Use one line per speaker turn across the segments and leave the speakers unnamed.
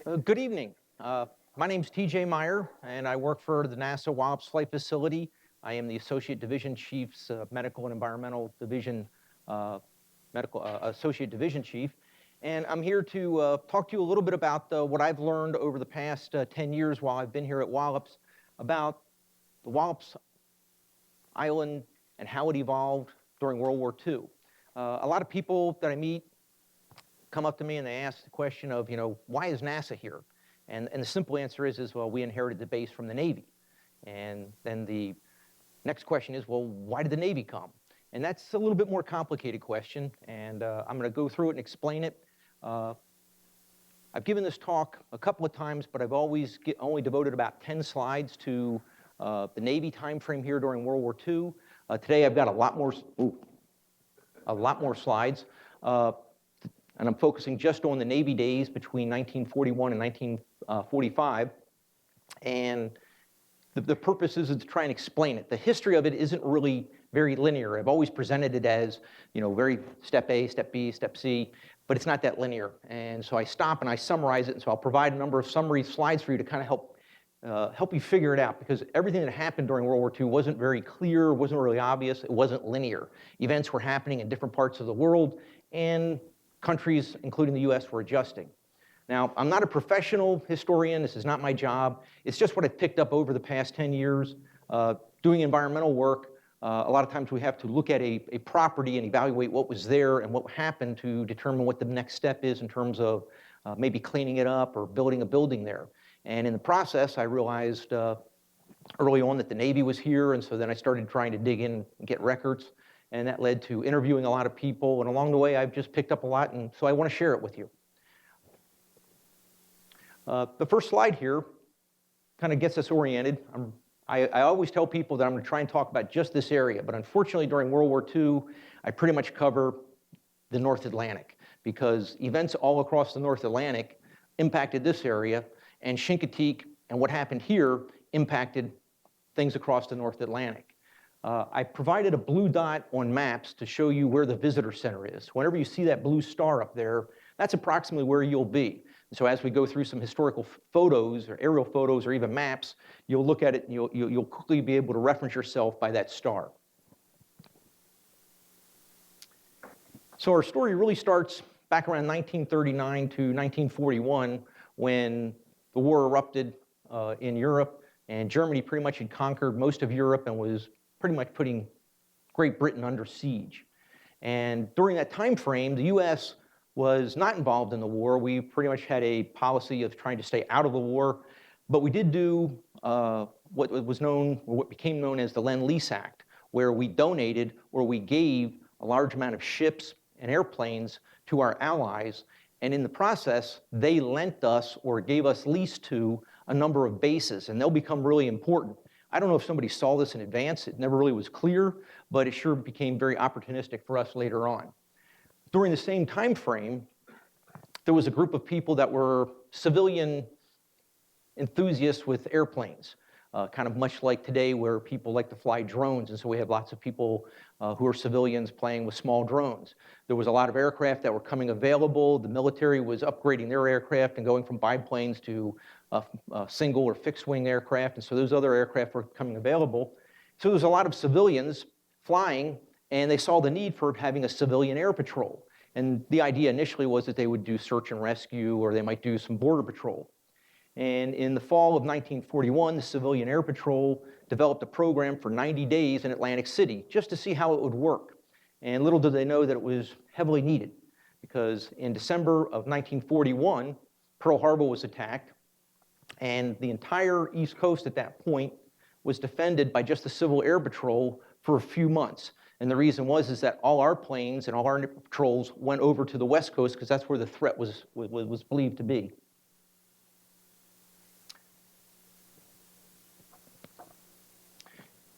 Good evening. My name's T.J. Meyer, and I work for the NASA Wallops Flight Facility. I am the Associate Division Chief's Medical and Environmental Division, Associate Division Chief. And I'm here to talk to you a little bit about what I've learned over the past 10 years while I've been here at Wallops about the Wallops Island and how it evolved during World War II. A lot of people that I meet come up to me and they ask the question of, why is NASA here? And the simple answer is, well, we inherited the base from the Navy. And then the next question is, well, why did the Navy come? And that's a little bit more complicated question, and I'm going to go through it and explain it. I've given this talk a couple of times, but I've only devoted about 10 slides to the Navy time frame here during World War II. Today I've got a lot more slides. And I'm focusing just on the Navy days between 1941 and 1945. And the purpose is to try and explain it. The history of it isn't really very linear. I've always presented it as, very step A, step B, step C, but it's not that linear. And so I stop and I summarize it, and so I'll provide a number of summary slides for you to kind of help you figure it out, because everything that happened during World War II wasn't very clear, wasn't really obvious, it wasn't linear. Events were happening in different parts of the world, and countries, including the US, were adjusting. Now, I'm not a professional historian. This is not my job. It's just what I've picked up over the past 10 years. Doing environmental work, a lot of times we have to look at a property and evaluate what was there and what happened to determine what the next step is in terms of maybe cleaning it up or building a building there. And in the process, I realized early on that the Navy was here, and so then I started trying to dig in and get records. And that led to interviewing a lot of people, and along the way I've just picked up a lot, and so I want to share it with you. The first slide here kind of gets us oriented. I always tell people that I'm going to try and talk about just this area, but unfortunately during World War II I pretty much cover the North Atlantic, because events all across the North Atlantic impacted this area, and Chinooleague and what happened here impacted things across the North Atlantic. I provided a blue dot on maps to show you where the visitor center is. Whenever you see that blue star up there, that's approximately where you'll be. And so as we go through some historical photos or aerial photos or even maps, you'll look at it and you'll quickly be able to reference yourself by that star. So our story really starts back around 1939 to 1941, when the war erupted in Europe, and Germany pretty much had conquered most of Europe and was pretty much putting Great Britain under siege. And during that time frame, the US was not involved in the war. We pretty much had a policy of trying to stay out of the war, but we did do what became known as the Lend-Lease Act, where we donated or we gave a large amount of ships and airplanes to our allies, and in the process, they lent us or gave us lease to a number of bases, and they'll become really important. I don't know if somebody saw this in advance. It never really was clear, but it sure became very opportunistic for us later on. During the same time frame, there was a group of people that were civilian enthusiasts with airplanes, kind of much like today where people like to fly drones, and so we have lots of people who are civilians playing with small drones. There was a lot of aircraft that were coming available. The military was upgrading their aircraft and going from biplanes to single or fixed-wing aircraft, and so those other aircraft were coming available. So there was a lot of civilians flying, and they saw the need for having a civilian air patrol. And the idea initially was that they would do search and rescue, or they might do some border patrol. And in the fall of 1941, the Civilian Air Patrol developed a program for 90 days in Atlantic City, just to see how it would work. And little did they know that it was heavily needed, because in December of 1941, Pearl Harbor was attacked, and the entire East Coast at that point was defended by just the Civil Air Patrol for a few months. And the reason is that all our planes and all our patrols went over to the West Coast, because that's where the threat was believed to be.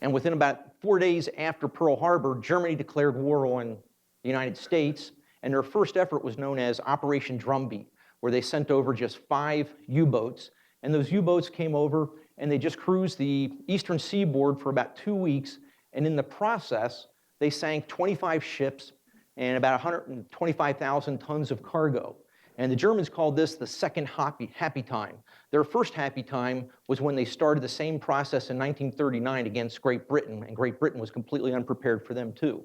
And within about 4 days after Pearl Harbor, Germany declared war on the United States, and their first effort was known as Operation Drumbeat, where they sent over just 5 U-boats, and those U-boats came over and they just cruised the eastern seaboard for about 2 weeks, and in the process, they sank 25 ships and about 125,000 tons of cargo. And the Germans called this the second happy time. Their first happy time was when they started the same process in 1939 against Great Britain, and Great Britain was completely unprepared for them too.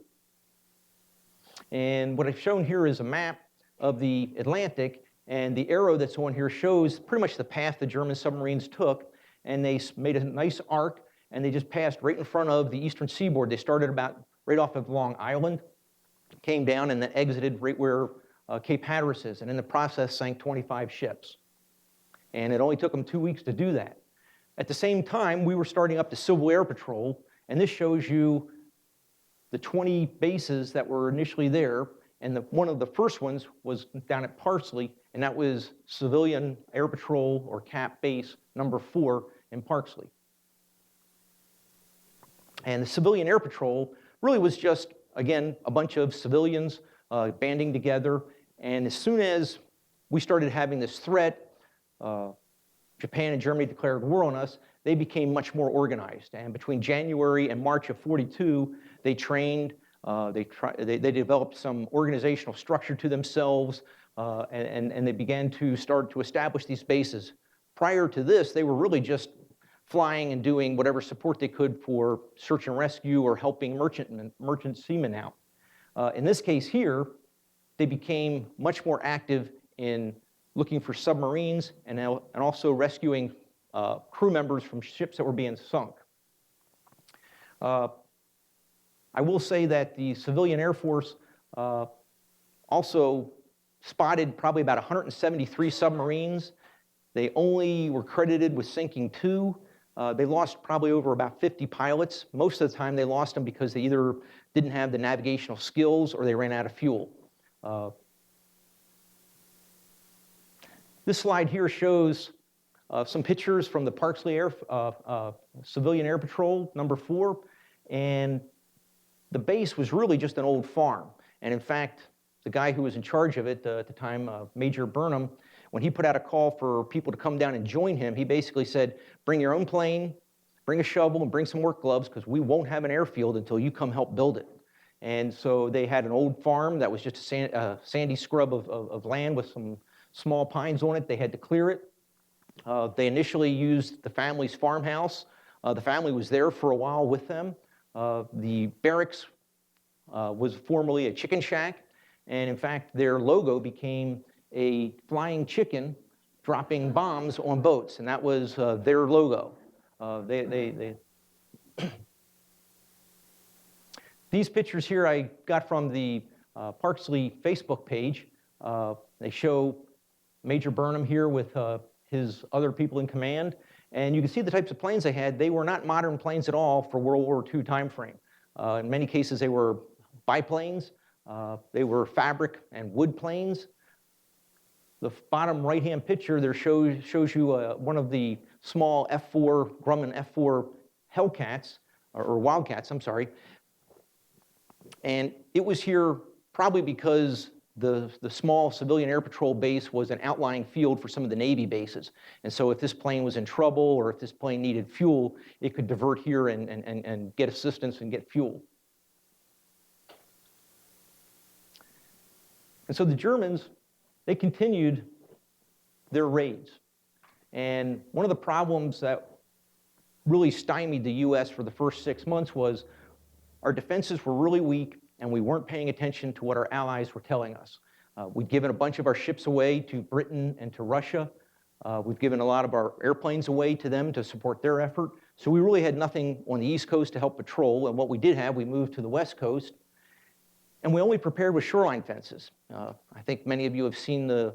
And what I've shown here is a map of the Atlantic, and the arrow that's on here shows pretty much the path the German submarines took, and they made a nice arc, and they just passed right in front of the eastern seaboard. They started about right off of Long Island, came down, and then exited right where Cape Hatteras is, and in the process sank 25 ships. And it only took them 2 weeks to do that. At the same time, we were starting up the Civil Air Patrol, and this shows you the 20 bases that were initially there, and one of the first ones was down at Parksley, and that was Civilian Air Patrol, or CAP Base number 4 in Parksley. And the Civilian Air Patrol really was just, again, a bunch of civilians banding together, and as soon as we started having this threat, Japan and Germany declared war on us, they became much more organized. And between January and March of '42, they trained, they developed some organizational structure to themselves, and they began to start to establish these bases. Prior to this, they were really just flying and doing whatever support they could for search and rescue or helping merchant seamen out. In this case here, they became much more active in looking for submarines and also rescuing crew members from ships that were being sunk. I will say that the Civilian Air Force also spotted probably about 173 submarines. They only were credited with sinking 2. They lost probably over about 50 pilots. Most of the time they lost them because they either didn't have the navigational skills or they ran out of fuel. This slide here shows some pictures from the Parksley Civilian Air Patrol number 4, and the base was really just an old farm. And in fact, the guy who was in charge of it at the time, Major Burnham, when he put out a call for people to come down and join him, he basically said, bring your own plane, bring a shovel, and bring some work gloves, because we won't have an airfield until you come help build it. And so they had an old farm that was just a sandy scrub of land with some small pines on it. They had to clear it. They initially used the family's farmhouse. The family was there for a while with them. The barracks was formerly a chicken shack, and in fact, their logo became a flying chicken dropping bombs on boats, and that was their logo. These pictures here I got from the Parksley Facebook page. They show Major Burnham here with his other people in command, and you can see the types of planes they had. They were not modern planes at all for World War II timeframe. In many cases, they were biplanes. They were fabric and wood planes. The bottom right-hand picture there shows you one of the small F-4 Grumman F-4 Hellcats, or Wildcats, I'm sorry. And it was here probably because the small Civilian Air Patrol base was an outlying field for some of the Navy bases. And so if this plane was in trouble or if this plane needed fuel, it could divert here and get assistance and get fuel. And so the Germans, they continued their raids. And one of the problems that really stymied the U.S. for the first 6 months was our defenses were really weak, and we weren't paying attention to what our allies were telling us. We'd given a bunch of our ships away to Britain and to Russia. We've given a lot of our airplanes away to them to support their effort. So we really had nothing on the East Coast to help patrol, and what we did have, we moved to the West Coast. And we only prepared with shoreline fences. I think many of you have seen the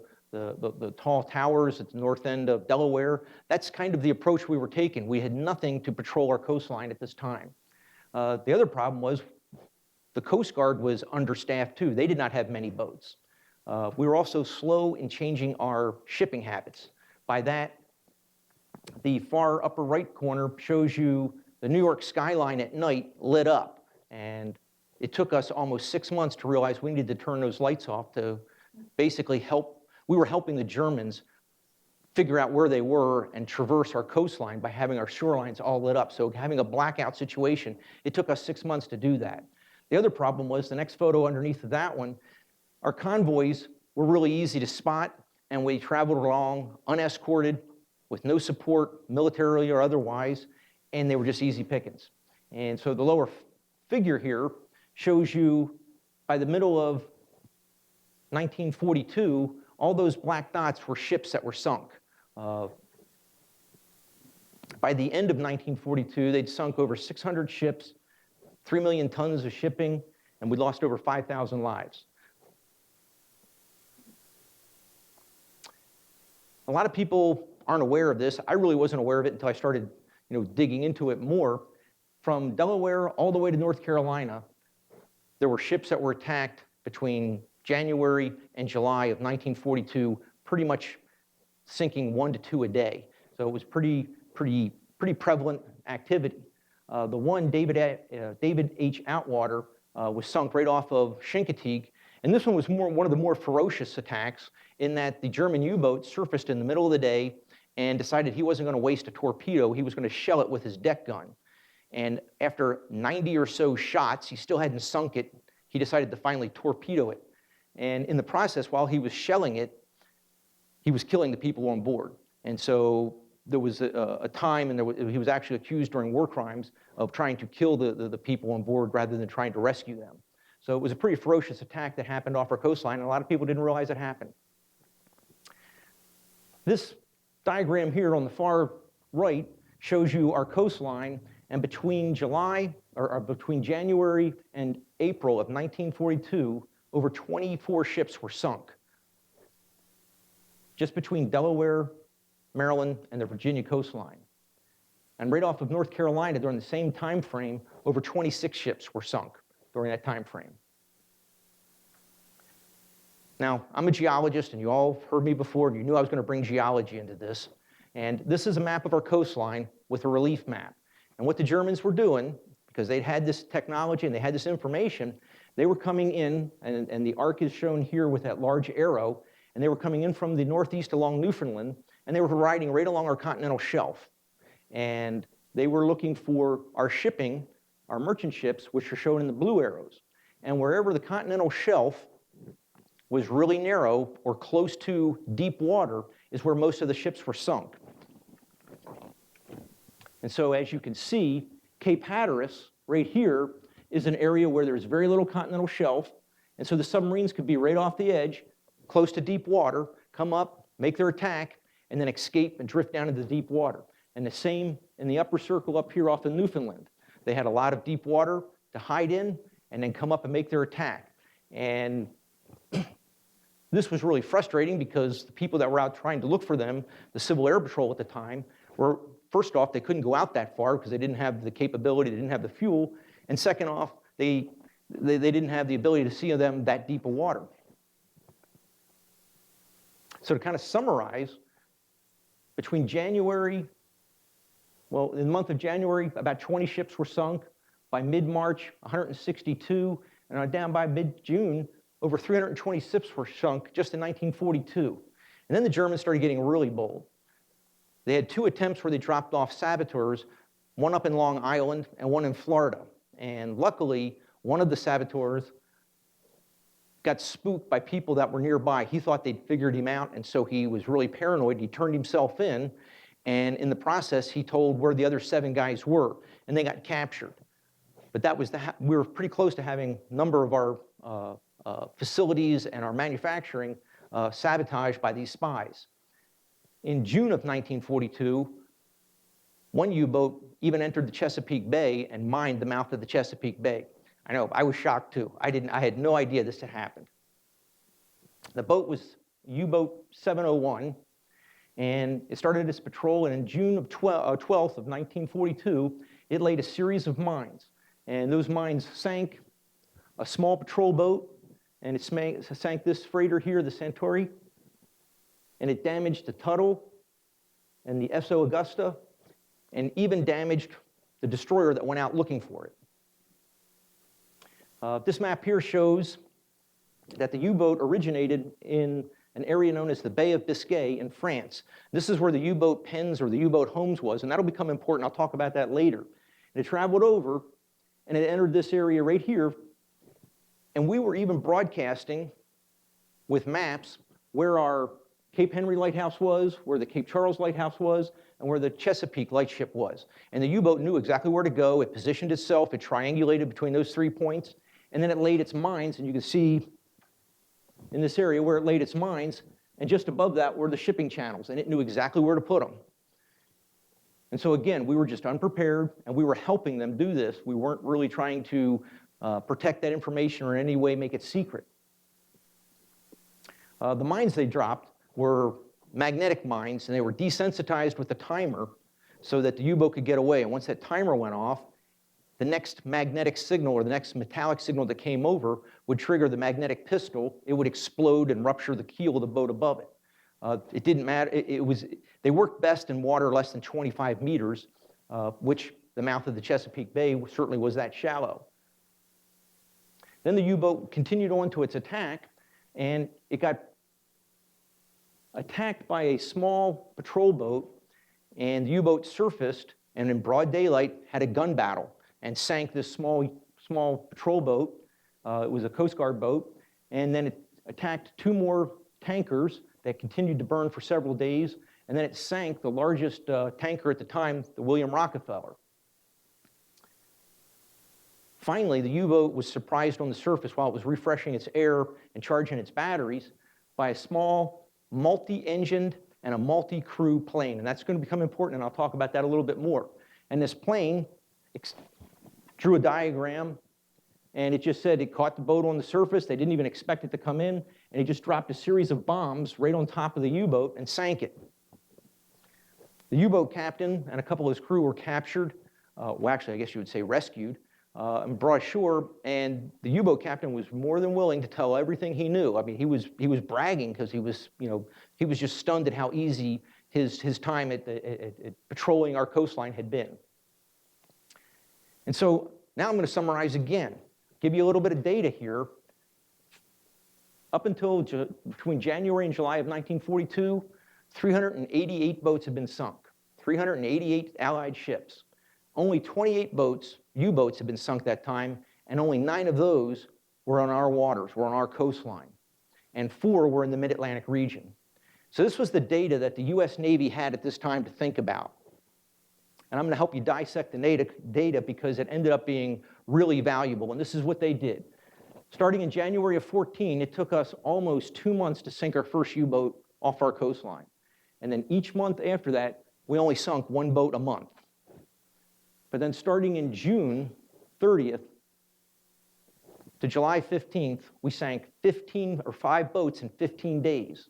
tall towers at the north end of Delaware. That's kind of the approach we were taking. We had nothing to patrol our coastline at this time. The other problem was the Coast Guard was understaffed too. They did not have many boats. We were also slow in changing our shipping habits. By that, the far upper right corner shows you the New York skyline at night lit up. And it took us almost 6 months to realize we needed to turn those lights off to basically help. We were helping the Germans figure out where they were and traverse our coastline by having our shorelines all lit up. So having a blackout situation, it took us 6 months to do that. The other problem was the next photo underneath of that one, our convoys were really easy to spot. and we traveled along unescorted with no support, militarily or otherwise, and they were just easy pickings. And so the lower figure here shows you by the middle of 1942, all those black dots were ships that were sunk. By the end of 1942, they'd sunk over 600 ships, 3 million tons of shipping, and we lost over 5,000 lives. A lot of people aren't aware of this. I really wasn't aware of it until I started, digging into it more. From Delaware all the way to North Carolina, there were ships that were attacked between January and July of 1942, pretty much sinking 1 to 2 a day. So it was pretty prevalent activity. The one, David H. Outwater, was sunk right off of Chinooleague, and this one was one of the more ferocious attacks in that the German U-boat surfaced in the middle of the day and decided he wasn't going to waste a torpedo, he was going to shell it with his deck gun. And after 90 or so shots, he still hadn't sunk it, he decided to finally torpedo it. And in the process, while he was shelling it, he was killing the people on board. And so there was a time, and he was actually accused during war crimes of trying to kill the people on board rather than trying to rescue them. So it was a pretty ferocious attack that happened off our coastline, and a lot of people didn't realize it happened. This diagram here on the far right shows you our coastline, and between January and April of 1942, over 24 ships were sunk. Just between Delaware, Maryland, and the Virginia coastline. And right off of North Carolina during the same time frame, over 26 ships were sunk during that time frame. Now, I'm a geologist, and you all heard me before, and you knew I was going to bring geology into this. And this is a map of our coastline with a relief map. And what the Germans were doing, because they'd had this technology and they had this information, they were coming in, and the arc is shown here with that large arrow, and they were coming in from the northeast along Newfoundland, and they were riding right along our continental shelf. And they were looking for our shipping, our merchant ships, which are shown in the blue arrows. And wherever the continental shelf was really narrow or close to deep water is where most of the ships were sunk. And so as you can see, Cape Hatteras right here is an area where there's very little continental shelf, and so the submarines could be right off the edge, close to deep water, come up, make their attack, and then escape and drift down into the deep water. And the same in the upper circle up here off of Newfoundland. They had a lot of deep water to hide in and then come up and make their attack. And this was really frustrating because the people that were out trying to look for them, the Civil Air Patrol at the time, were, first off, they couldn't go out that far because they didn't have the capability, they didn't have the fuel, and second off, they didn't have the ability to see them that deep of water. So to kind of summarize, between January, well, in the month of January, about 20 ships were sunk. By mid-March, 162, and down by mid-June, over 320 ships were sunk just in 1942. And then the Germans started getting really bold. They had 2 attempts where they dropped off saboteurs, one up in Long Island and one in Florida. And luckily, one of the saboteurs got spooked by people that were nearby. He thought they'd figured him out, and so he was really paranoid. He turned himself in, and in the process, he told where the other 7 guys were, and they got captured. But that was we were pretty close to having a number of our facilities and our manufacturing sabotaged by these spies. In June of 1942, one U-boat even entered the Chesapeake Bay and mined the mouth of the Chesapeake Bay. I know, I was shocked too. I had no idea this had happened. The boat was U-boat 701, and it started its patrol, and in June of 12th of 1942, it laid a series of mines. And those mines sank a small patrol boat, and it sank this freighter here, the Centauri, and it damaged the Tuttle and the S.O. Augusta, and even damaged the destroyer that went out looking for it. This map here shows that the U-boat originated in an area known as the Bay of Biscay in France. This is where the U-boat pens or the U-boat homes was, and that'll become important. I'll talk about that later. And it traveled over, and it entered this area right here, and we were even broadcasting with maps where our Cape Henry Lighthouse was, where the Cape Charles Lighthouse was, and where the Chesapeake Lightship was. And the U-boat knew exactly where to go. It positioned itself, it triangulated between those 3 points, and then it laid its mines, and you can see in this area where it laid its mines, and just above that were the shipping channels, and it knew exactly where to put them. And so again, we were just unprepared, and we were helping them do this. We weren't really trying to protect that information or in any way make it secret. The mines they dropped were magnetic mines, and they were desensitized with a timer so that the U-boat could get away. And once that timer went off, the next magnetic signal or the next metallic signal that came over would trigger the magnetic pistol. It would explode and rupture the keel of the boat above it. It didn't matter. They worked best in water less than 25 meters, which the mouth of the Chesapeake Bay certainly was that shallow. Then the U-boat continued on to its attack, and it got attacked by a small patrol boat, and the U-boat surfaced and in broad daylight had a gun battle and sank this small patrol boat. It was a Coast Guard boat, and then it attacked 2 more tankers that continued to burn for several days, and then it sank the largest tanker at the time, the William Rockefeller. Finally, the U-boat was surprised on the surface while it was refreshing its air and charging its batteries by a small multi-engined and a multi-crew plane, and that's going to become important, and I'll talk about that a little bit more. And this plane drew a diagram, and it just said it caught the boat on the surface. They didn't even expect it to come in, and it just dropped a series of bombs right on top of the U-boat and sank it. The U-boat captain and a couple of his crew were captured, well, actually, I guess you would say rescued, and brought ashore, and the U-boat captain was more than willing to tell everything he knew. I mean, he was bragging because he was just stunned at how easy his time at patrolling our coastline had been. And so now I'm going to summarize again, give you a little bit of data here. Up until between January and July of 1942, 388 boats had been sunk, 388 Allied ships. Only 28 U-boats had been sunk that time, and only 9 of those were on our waters, were on our coastline, and 4 were in the mid-Atlantic region. So this was the data that the U.S. Navy had at this time to think about. And I'm going to help you dissect the data because it ended up being really valuable, and this is what they did. Starting in January of 14, it took us almost 2 months to sink our first U-boat off our coastline. And then each month after that, we only sunk 1 boat a month. But then starting in June 30th to July 15th, we sank 5 boats in 15 days.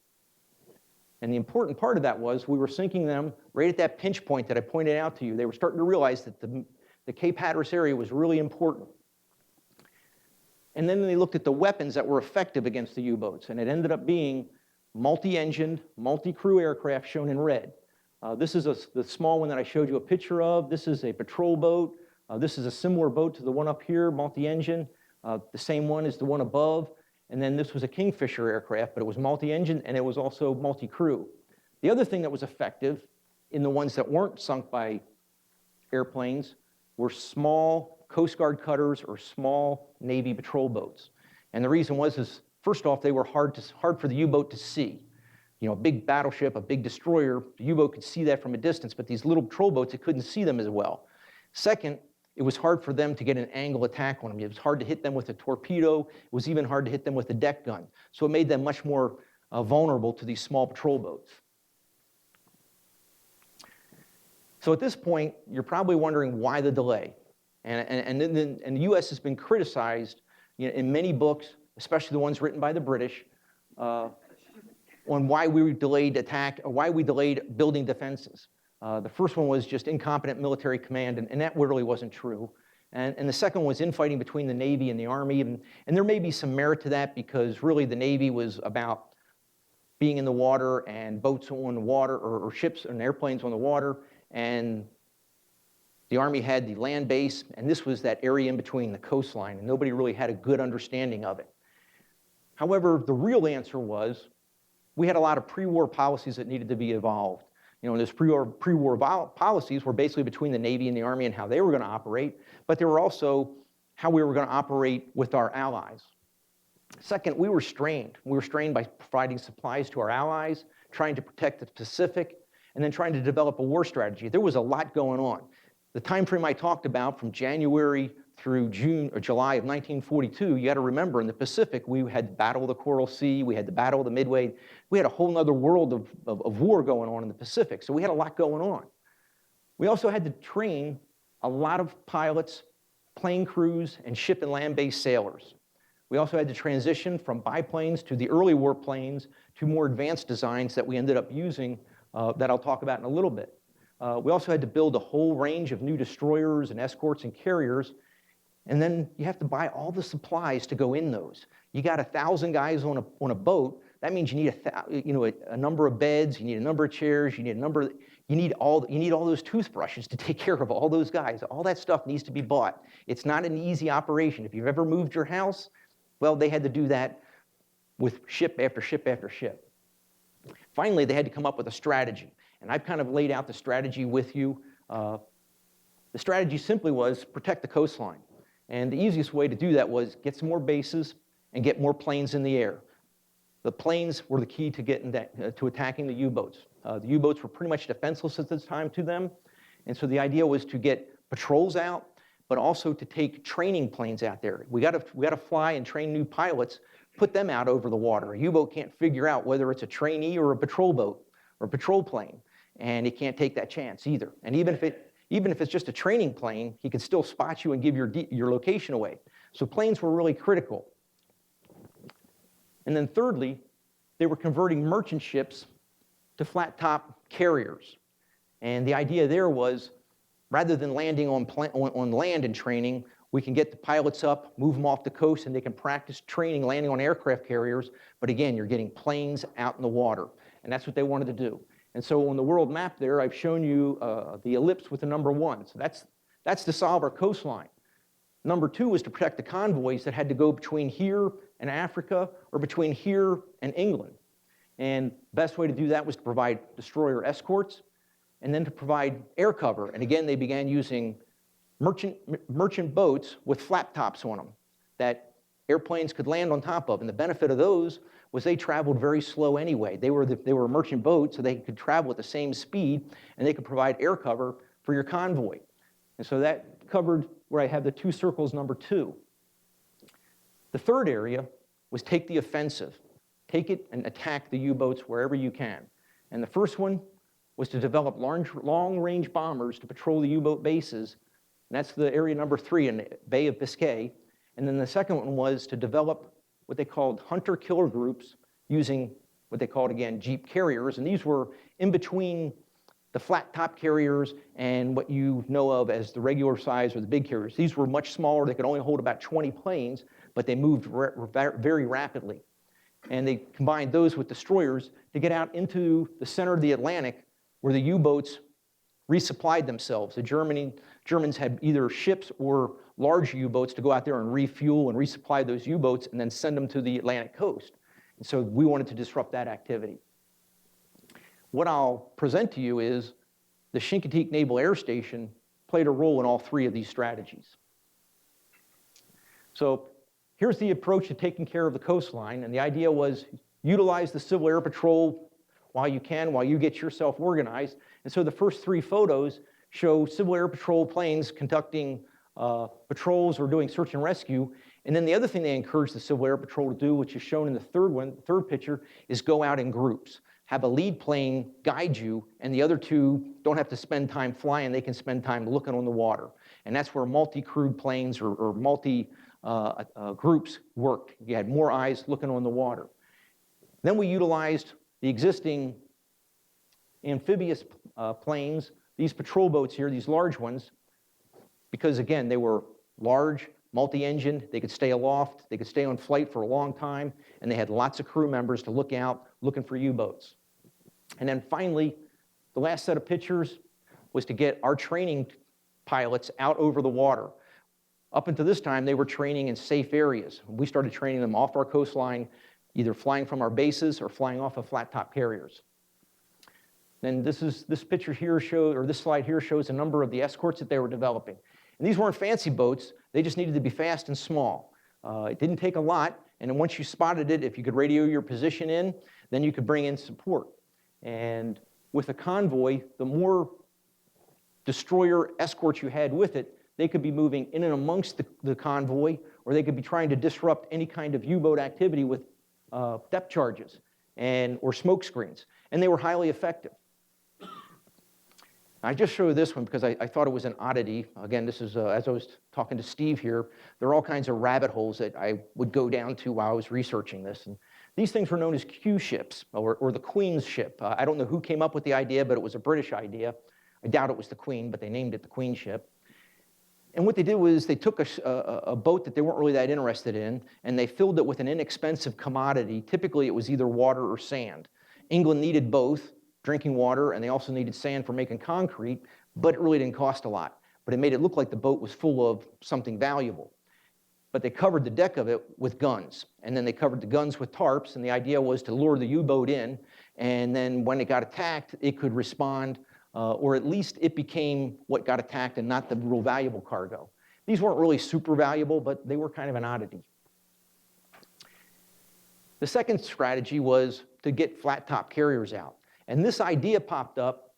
And the important part of that was we were sinking them right at that pinch point that I pointed out to you. They were starting to realize that the Cape Hatteras area was really important. And then they looked at the weapons that were effective against the U-boats, and it ended up being multi-engined, multi-crew aircraft shown in red. This is the small one that I showed you a picture of. This is a patrol boat. This is a similar boat to the one up here, multi-engine. The same one as the one above. And then this was a Kingfisher aircraft, but it was multi-engine and it was also multi-crew. The other thing that was effective in the ones that weren't sunk by airplanes were small Coast Guard cutters or small Navy patrol boats. And the reason was, first off, they were hard for the U-boat to see. You know, a big battleship, a big destroyer, the U-boat could see that from a distance, but these little patrol boats, it couldn't see them as well. Second, it was hard for them to get an angle attack on them. It was hard to hit them with a torpedo. It was even hard to hit them with a deck gun. So it made them much more vulnerable to these small patrol boats. So at this point, you're probably wondering why the delay. And the U.S. has been criticized, in many books, especially the ones written by the British, on why we delayed building defenses. The first one was just incompetent military command, and that really wasn't true. And the second was infighting between the Navy and the Army, and there may be some merit to that because really the Navy was about being in the water and boats on the water, or ships and airplanes on the water, and the Army had the land base, and this was that area in between the coastline, and nobody really had a good understanding of it. However, the real answer was we had a lot of pre-war policies that needed to be evolved. And those pre-war policies were basically between the Navy and the Army and how they were going to operate, but they were also how we were going to operate with our allies. Second, we were strained. We were strained by providing supplies to our allies, trying to protect the Pacific, and then trying to develop a war strategy. There was a lot going on. The time frame I talked about from January through June or July of 1942, you got to remember in the Pacific, we had the Battle of the Coral Sea, we had the Battle of the Midway. We had a whole other world of war going on in the Pacific, so we had a lot going on. We also had to train a lot of pilots, plane crews, and ship and land-based sailors. We also had to transition from biplanes to the early war planes to more advanced designs that we ended up using that I'll talk about in a little bit. We also had to build a whole range of new destroyers and escorts and carriers, and then you have to buy all the supplies to go in those. You got 1,000 guys on a boat. That means you need a number of beds, you need a number of chairs, you need all those toothbrushes to take care of all those guys. All that stuff needs to be bought. It's not an easy operation. If you've ever moved your house, well, they had to do that with ship after ship after ship. Finally, they had to come up with a strategy, and I've kind of laid out the strategy with you. The strategy simply was protect the coastline, and the easiest way to do that was get some more bases and get more planes in the air. The planes were the key to attacking the U-boats. The U-boats were pretty much defenseless at this time to them, and so the idea was to get patrols out, but also to take training planes out there. We got to fly and train new pilots, put them out over the water. A U-boat can't figure out whether it's a trainee or a patrol boat or a patrol plane, and it can't take that chance either. And even if it's just a training plane, he can still spot you and give your location away. So planes were really critical. And then thirdly, they were converting merchant ships to flat-top carriers. And the idea there was, rather than landing on land and training, we can get the pilots up, move them off the coast, and they can practice training landing on aircraft carriers. But again, you're getting planes out in the water, and that's what they wanted to do. And so on the world map there, I've shown you the ellipse with the number 1. So that's to solve our coastline. Number 2 is to protect the convoys that had to go between here and Africa or between here and England. And the best way to do that was to provide destroyer escorts and then to provide air cover. And again, they began using merchant boats with flat tops on them that airplanes could land on top of. And the benefit of those was they traveled very slow anyway. They were merchant boats, so they could travel at the same speed, and they could provide air cover for your convoy. And so that covered where I have the 2 circles, number 2. The third area was take the offensive. Take it and attack the U-boats wherever you can. And the first one was to develop long-range bombers to patrol the U-boat bases. And that's the area number 3 in the Bay of Biscay. And then the second one was to develop what they called hunter-killer groups using what they called, again, Jeep carriers. And these were in between the flat-top carriers and what you know of as the regular size or the big carriers. These were much smaller. They could only hold about 20 planes, but they moved very rapidly. And they combined those with destroyers to get out into the center of the Atlantic where the U-boats resupplied themselves. The Germans had either ships or large U-boats to go out there and refuel and resupply those U-boats and then send them to the Atlantic coast. And so we wanted to disrupt that activity. What I'll present to you is the Chincoteague Naval Air Station played a role in all 3 of these strategies. So here's the approach to taking care of the coastline, and the idea was utilize the Civil Air Patrol while you can, while you get yourself organized. And so the first 3 photos show Civil Air Patrol planes conducting patrols or doing search and rescue. And then the other thing they encourage the Civil Air Patrol to do, which is shown in the third picture, is go out in groups. Have a lead plane guide you, and the other 2 don't have to spend time flying. They can spend time looking on the water. And that's where multi-crewed planes or groups worked. You had more eyes looking on the water. Then we utilized the existing amphibious planes, these patrol boats here, these large ones, because again, they were large, multi-engine, they could stay aloft, they could stay on flight for a long time, and they had lots of crew members to look out looking for U-boats. And then finally, the last set of pictures was to get our training pilots out over the water. Up until this time, they were training in safe areas. We started training them off our coastline, either flying from our bases or flying off of flat-top carriers. Then this picture here shows, or this slide here shows a number of the escorts that they were developing. And these weren't fancy boats, they just needed to be fast and small. It didn't take a lot, And then once you spotted it, if you could radio your position in, then you could bring in support. And with a convoy, the more destroyer escorts you had with it, they could be moving in and amongst the convoy, or they could be trying to disrupt any kind of U-boat activity with depth charges or smoke screens. And they were highly effective. I just showed this one because I thought it was an oddity. Again, this is, as I was talking to Steve here, there are all kinds of rabbit holes that I would go down to while I was researching this. And these things were known as Q ships, or the Queen's ship. I don't know who came up with the idea, but it was a British idea. I doubt it was the Queen, but they named it the Queen ship. And what they did was they took a boat that they weren't really that interested in, and they filled it with an inexpensive commodity. Typically, it was either water or sand. England needed both, drinking water, and they also needed sand for making concrete, but it really didn't cost a lot. But it made it look like the boat was full of something valuable. But they covered the deck of it with guns, and then they covered the guns with tarps, and the idea was to lure the U-boat in, and then when it got attacked, it could respond, or at least it became what got attacked and not the real valuable cargo. These weren't really super valuable, but they were kind of an oddity. The second strategy was to get flat-top carriers out. And this idea popped up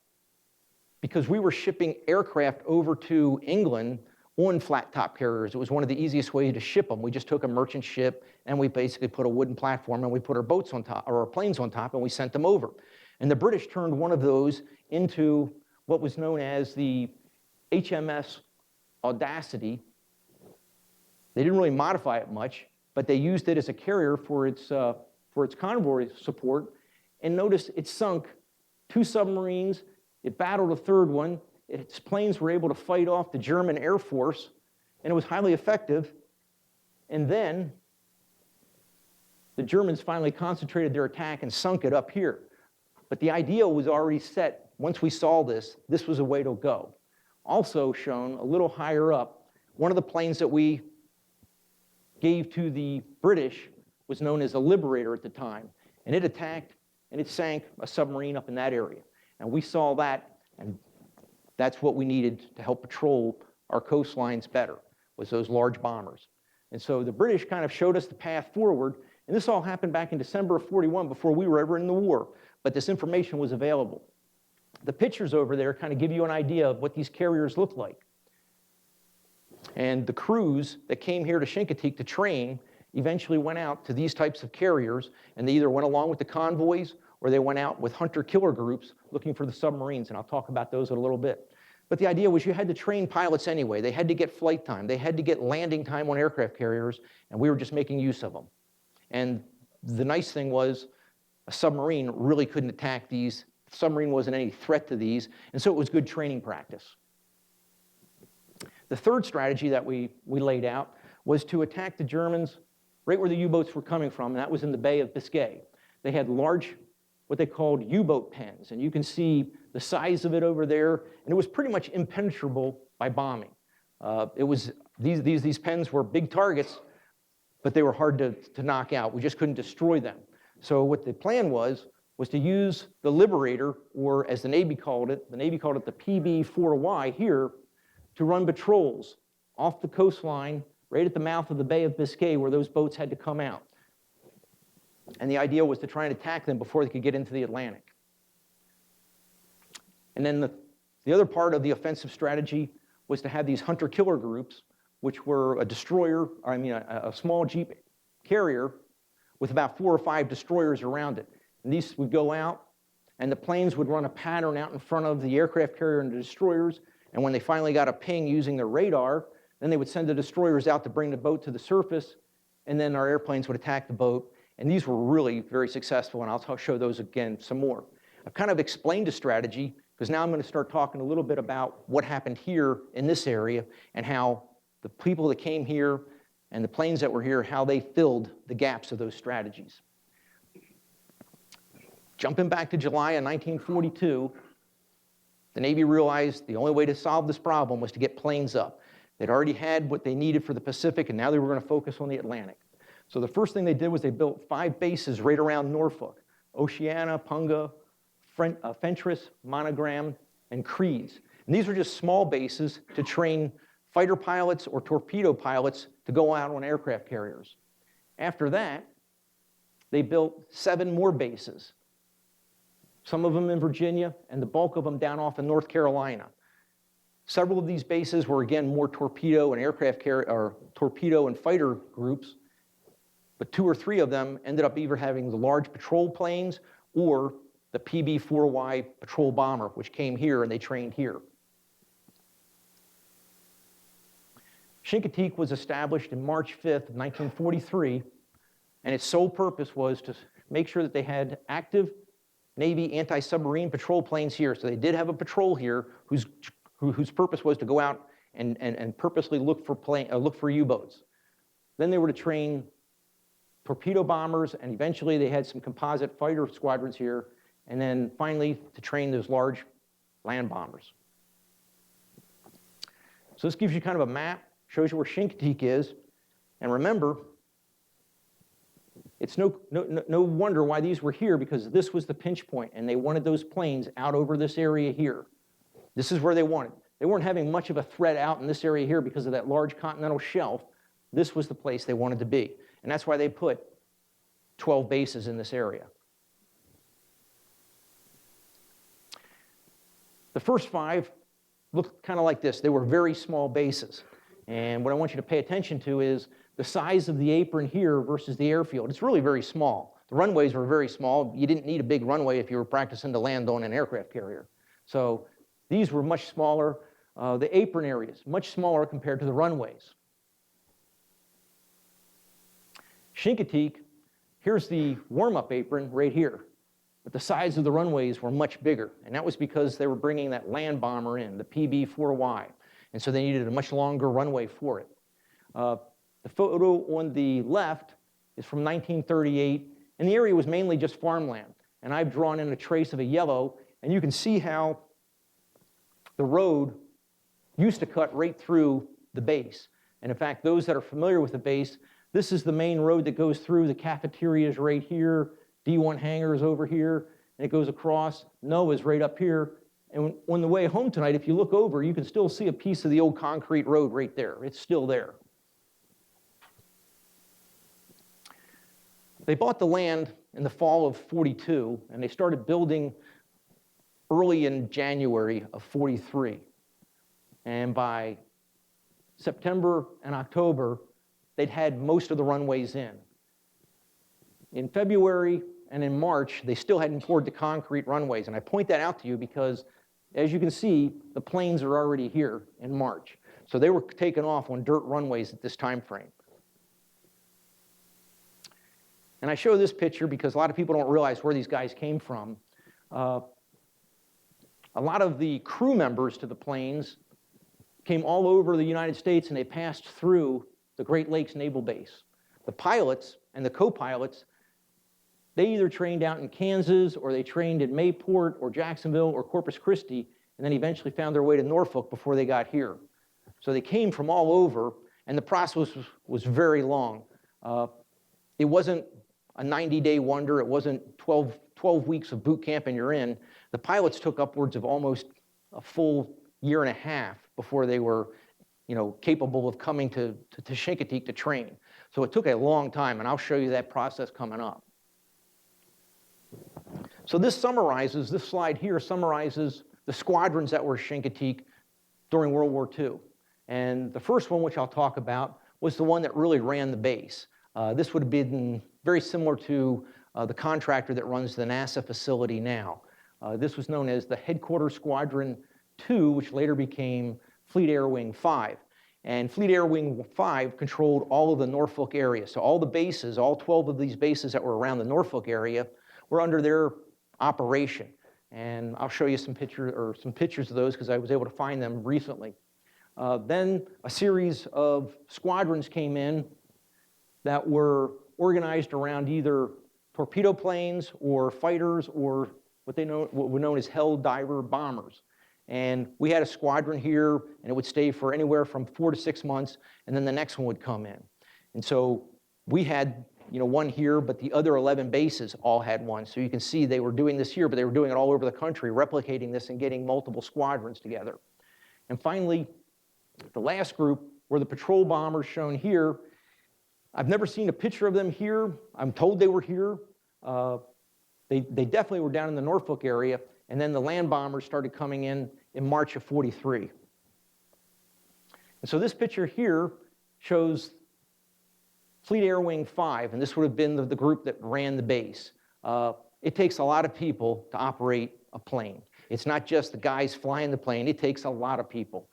because we were shipping aircraft over to England on flat-top carriers. It was one of the easiest ways to ship them. We just took a merchant ship and we basically put a wooden platform and we put our boats on top, or our planes on top, and we sent them over. And the British turned one of those into what was known as the HMS Audacity. They didn't really modify it much, but they used it as a carrier for its convoy support. And notice it sunk 2 submarines. It battled a 3rd one. Its planes were able to fight off the German Air Force, and it was highly effective. And then the Germans finally concentrated their attack and sunk it up here. But the idea was already set. Once we saw this, this was a way to go. Also shown a little higher up, one of the planes that we gave to the British was known as a Liberator at the time. And it attacked and it sank a submarine up in that area. And we saw that, and that's what we needed to help patrol our coastlines better, was those large bombers. And so the British kind of showed us the path forward, and this all happened back in December of '41 before we were ever in the war, but this information was available. The pictures over there kind of give you an idea of what these carriers look like. And the crews that came here to Chincoteague to train eventually went out to these types of carriers, and they either went along with the convoys or they went out with hunter-killer groups looking for the submarines, and I'll talk about those in a little bit. But the idea was you had to train pilots anyway. They had to get flight time. They had to get landing time on aircraft carriers, and we were just making use of them. And the nice thing was a submarine really couldn't attack these. The submarine wasn't any threat to these, and so it was good training practice. The third strategy that we laid out was to attack the Germans right where the U-boats were coming from, and that was in the Bay of Biscay. They had large, what they called U-boat pens, and you can see the size of it over there, and it was pretty much impenetrable by bombing. These pens were big targets, but they were hard to knock out. We just couldn't destroy them. So what the plan was to use the Liberator, or as the Navy called it the PB-4Y here, to run patrols off the coastline right at the mouth of the Bay of Biscay where those boats had to come out. And the idea was to try and attack them before they could get into the Atlantic. And then the other part of the offensive strategy was to have these hunter-killer groups, which were a small Jeep carrier with about 4 or 5 destroyers around it. And these would go out, and the planes would run a pattern out in front of the aircraft carrier and the destroyers, and when they finally got a ping using their radar, then they would send the destroyers out to bring the boat to the surface, and then our airplanes would attack the boat. And these were really very successful, and I'll show those again some more. I've kind of explained the strategy, because now I'm going to start talking a little bit about what happened here in this area and how the people that came here and the planes that were here, how they filled the gaps of those strategies. Jumping back to July of 1942, the Navy realized the only way to solve this problem was to get planes up. They'd already had what they needed for the Pacific, and now they were going to focus on the Atlantic. So the first thing they did was they built 5 bases right around Norfolk: Oceana, Punga, Fentress, Monogram, and Crees. And these were just small bases to train fighter pilots or torpedo pilots to go out on aircraft carriers. After that, they built 7 more bases, some of them in Virginia, and the bulk of them down off in North Carolina. Several of these bases were, again, more torpedo and aircraft carrier, or torpedo and fighter groups, but 2 or 3 of them ended up either having the large patrol planes or the PB-4Y patrol bomber, which came here and they trained here. Chinooleague was established in March 5th, 1943, and its sole purpose was to make sure that they had active Navy anti-submarine patrol planes here. So they did have a patrol here whose purpose was to go out and purposely look for U-boats. Then they were to train torpedo bombers, and eventually they had some composite fighter squadrons here, and then finally to train those large land bombers. So this gives you kind of a map, shows you where Chinooleague is, and remember, it's no wonder why these were here, because this was the pinch point, and they wanted those planes out over this area here. This is where they wanted. They weren't having much of a threat out in this area here because of that large continental shelf. This was the place they wanted to be, and that's why they put 12 bases in this area. The first 5 looked kind of like this. They were very small bases, and what I want you to pay attention to is the size of the apron here versus the airfield. It's really very small. The runways were very small. You didn't need a big runway if you were practicing to land on an aircraft carrier. So these were much smaller. The apron areas, much smaller compared to the runways. Chinooleague, here's the warm-up apron right here. But the size of the runways were much bigger, and that was because they were bringing that land bomber in, the PB-4Y. And so they needed a much longer runway for it. The photo on the left is from 1938, and the area was mainly just farmland. And I've drawn in a trace of a yellow, and you can see how the road used to cut right through the base. And in fact, those that are familiar with the base, this is the main road that goes through. The cafeterias right here, D1 hangars over here, and it goes across. NOAA's right up here. And on the way home tonight, if you look over, you can still see a piece of the old concrete road right there. It's still there. They bought the land in the fall of '42, and they started building early in January of '43. And by September and October, they'd had most of the runways in. In February and in March, they still hadn't poured the concrete runways. And I point that out to you because, as you can see, the planes are already here in March. So they were taking off on dirt runways at this time frame. And I show this picture because a lot of people don't realize where these guys came from. A lot of the crew members to the planes came all over the United States, and they passed through the Great Lakes Naval Base. The pilots and the co-pilots, they either trained out in Kansas, or they trained in Mayport, or Jacksonville, or Corpus Christi, and then eventually found their way to Norfolk before they got here. So they came from all over, and the process was very long. It wasn't a 90-day wonder. It wasn't 12 weeks of boot camp and you're in. The pilots took upwards of almost a full year and a half before they were, capable of coming to Chinooleague to train. So it took a long time, and I'll show you that process coming up. So this slide here summarizes the squadrons that were Chinooleague during World War II. And the first one, which I'll talk about, was the one that really ran the base. This would have been very similar to the contractor that runs the NASA facility now. This was known as the Headquarters Squadron 2, which later became Fleet Air Wing 5. And Fleet Air Wing 5 controlled all of the Norfolk area. So all the bases, all 12 of these bases that were around the Norfolk area, were under their operation. And I'll show you some pictures of those because I was able to find them recently. Then a series of squadrons came in that were organized around either torpedo planes or fighters or what were known as Hell Diver bombers. And we had a squadron here, and it would stay for anywhere from 4 to 6 months, and then the next one would come in. And so we had one here, but the other 11 bases all had one. So you can see they were doing this here, but they were doing it all over the country, replicating this and getting multiple squadrons together. And finally, the last group were the patrol bombers shown here. I've never seen a picture of them here. I'm told they were here. They definitely were down in the Norfolk area, and then the land bombers started coming in March of '43. And so this picture here shows Fleet Air Wing 5, and this would have been the group that ran the base. It takes a lot of people to operate a plane. It's not just the guys flying the plane, it takes a lot of people.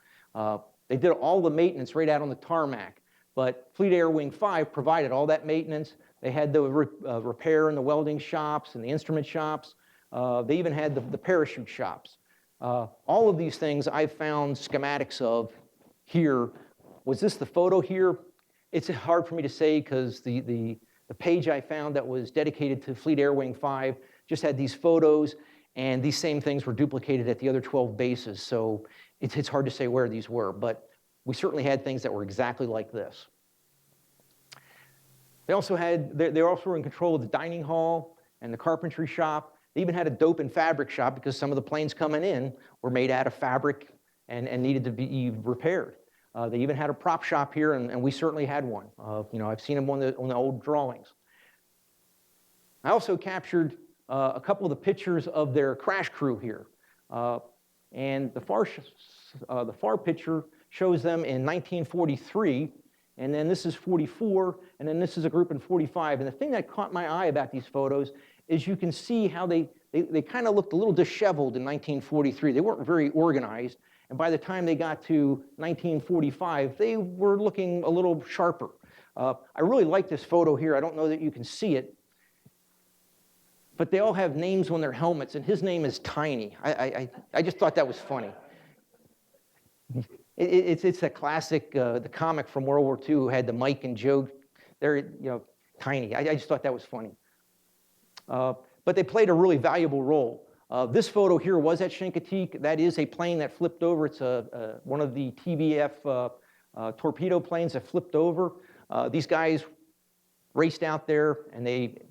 They did all the maintenance right out on the tarmac, but Fleet Air Wing 5 provided all that maintenance. They had the repair and the welding shops and the instrument shops. They even had the parachute shops. All of these things I've found schematics of here. Was this the photo here? It's hard for me to say because the page I found that was dedicated to Fleet Air Wing 5 just had these photos, and these same things were duplicated at the other 12 bases. So it's hard to say where these were, but we certainly had things that were exactly like this. They also were in control of the dining hall and the carpentry shop. They even had a dope and fabric shop because some of the planes coming in were made out of fabric and needed to be repaired. They even had a prop shop here, and we certainly had one. I've seen them on the old drawings. I also captured a couple of the pictures of their crash crew here. And the far picture shows them in 1943, and then this is 44, and then this is a group in 45. And the thing that caught my eye about these photos is you can see how they kind of looked a little disheveled in 1943. They weren't very organized. And by the time they got to 1945, they were looking a little sharper. I really like this photo here. I don't know that you can see it. But they all have names on their helmets, and his name is Tiny. I just thought that was funny. It's a classic, the comic from World War II who had the Mike and Joe. They're, Tiny. I just thought that was funny. But they played a really valuable role. This photo here was at Chinooleague. That is a plane that flipped over. It's one of the TBF torpedo planes that flipped over. These guys raced out there, and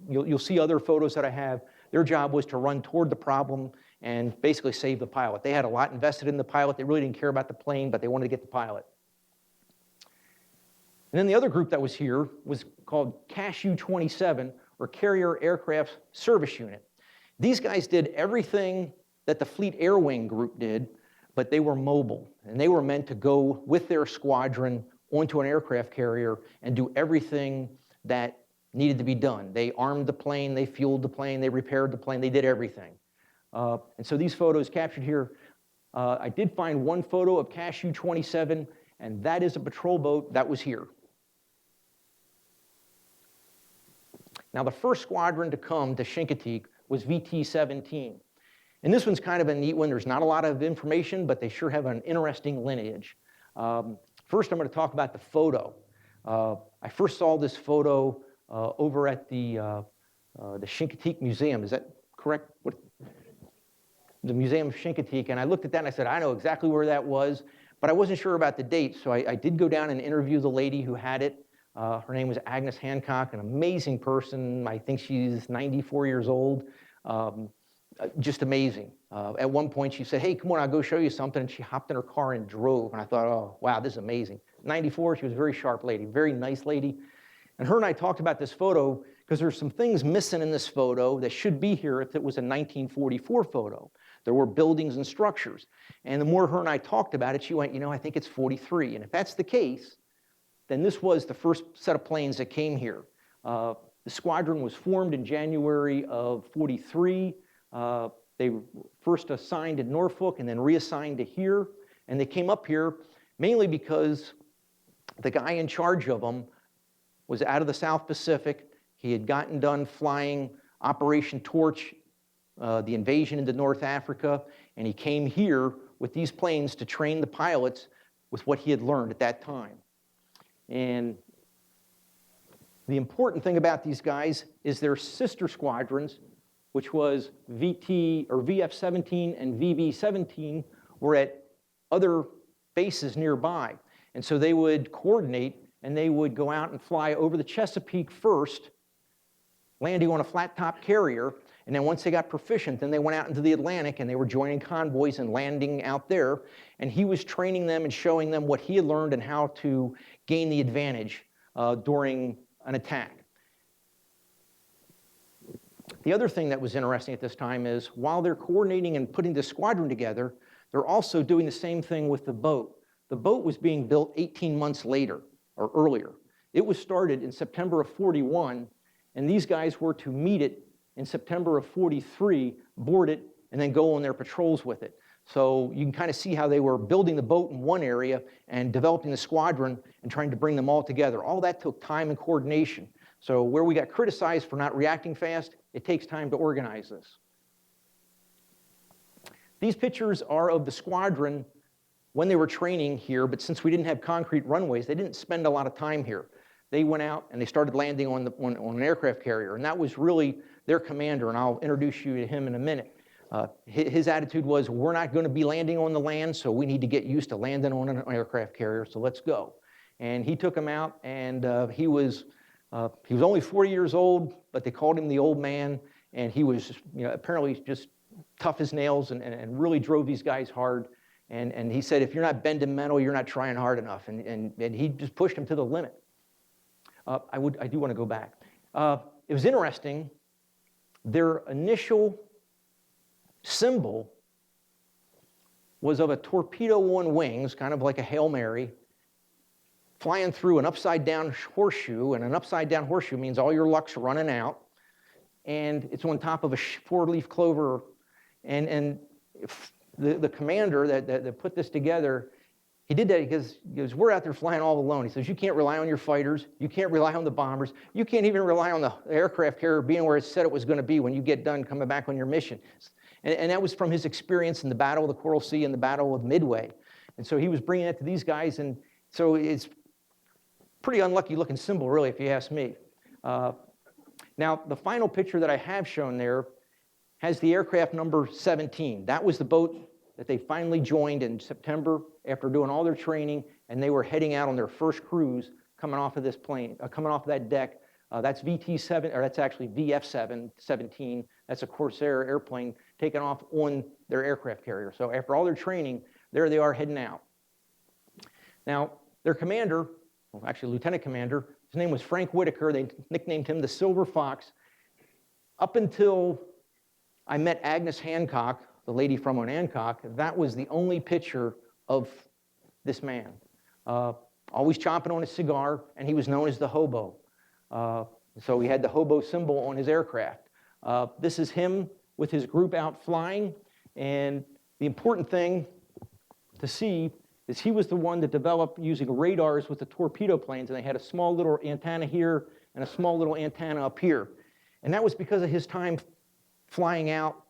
you'll see other photos that I have. Their job was to run toward the problem and basically save the pilot. They had a lot invested in the pilot. They really didn't care about the plane, but they wanted to get the pilot. And then the other group that was here was called CASU-27, or Carrier Aircraft Service Unit. These guys did everything that the Fleet Air Wing group did, but they were mobile, and they were meant to go with their squadron onto an aircraft carrier and do everything that needed to be done. They armed the plane, they fueled the plane, they repaired the plane, they did everything. And so these photos captured here, I did find one photo of CASU-27, and that is a patrol boat that was here. Now, the first squadron to come to Chinooleague was VT-17. And this one's kind of a neat one. There's not a lot of information, but they sure have an interesting lineage. First, I'm going to talk about the photo. I first saw this photo over at the Chinooleague Museum. Is that correct? The Museum of Chinooleague. And I looked at that and I said, I know exactly where that was, but I wasn't sure about the date. So I did go down and interview the lady who had it. Her name was Agnes Hancock, an amazing person. I think she's 94 years old. Just amazing. At one point she said, hey, come on, I'll go show you something. And she hopped in her car and drove. And I thought, oh, wow, this is amazing. 94, she was a very sharp lady, very nice lady. And her and I talked about this photo because there's some things missing in this photo that should be here if it was a 1944 photo. There were buildings and structures. And the more her and I talked about it, she went, I think it's 43. And if that's the case, then this was the first set of planes that came here. The squadron was formed in January of '43. They were first assigned in Norfolk and then reassigned to here. And they came up here mainly because the guy in charge of them was out of the South Pacific. He had gotten done flying Operation Torch, the invasion into North Africa, and he came here with these planes to train the pilots with what he had learned at that time. And the important thing about these guys is their sister squadrons, which was VF-17 and VB-17, were at other bases nearby. And so they would coordinate, and they would go out and fly over the Chesapeake first, landing on a flat-top carrier, and then once they got proficient, then they went out into the Atlantic, and they were joining convoys and landing out there. And he was training them and showing them what he had learned and how to gain the advantage during an attack. The other thing that was interesting at this time is while they're coordinating and putting the squadron together, they're also doing the same thing with the boat. The boat was being built 18 months later or earlier. It was started in September of 41, and these guys were to meet it in September of 43, board it, and then go on their patrols with it. So you can kind of see how they were building the boat in one area and developing the squadron and trying to bring them all together. All that took time and coordination. So where we got criticized for not reacting fast, it takes time to organize this. These pictures are of the squadron when they were training here, but since we didn't have concrete runways, they didn't spend a lot of time here. They went out and they started landing on an aircraft carrier, and that was really their commander, and I'll introduce you to him in a minute. His attitude was, we're not going to be landing on the land, so we need to get used to landing on an aircraft carrier, so let's go. And he took him out, and he was only 40 years old, but they called him the old man, and he was apparently just tough as nails and really drove these guys hard. And he said, if you're not bending metal, you're not trying hard enough. And he just pushed him to the limit. I do want to go back. It was interesting. Their initial symbol was of a torpedo on wings, kind of like a Hail Mary, flying through an upside-down horseshoe, and an upside-down horseshoe means all your luck's running out, and it's on top of a four-leaf clover, and the commander that put this together, he did that because we're out there flying all alone. He says, you can't rely on your fighters, you can't rely on the bombers, you can't even rely on the aircraft carrier being where it said it was going to be when you get done coming back on your mission. And that was from his experience in the Battle of the Coral Sea and the Battle of Midway. And so he was bringing it to these guys, and so it's pretty unlucky looking symbol, really, if you ask me. Now, the final picture that I have shown there has the aircraft number 17. That was the boat that they finally joined in September after doing all their training, and they were heading out on their first cruise coming off of this plane, coming off of that deck. That's VT7, or that's actually VF7, 17. That's a Corsair airplane taking off on their aircraft carrier. So after all their training, there they are heading out. Now, their commander, well, actually lieutenant commander, his name was Frank Whitaker. They nicknamed him the Silver Fox. Up until I met Agnes Hancock, the lady from Onancock, that was the only picture of this man. Always chomping on a cigar, and he was known as the hobo. So he had the hobo symbol on his aircraft. This is him with his group out flying, and the important thing to see is he was the one that developed using radars with the torpedo planes, and they had a small little antenna here and a small little antenna up here. And that was because of his time flying out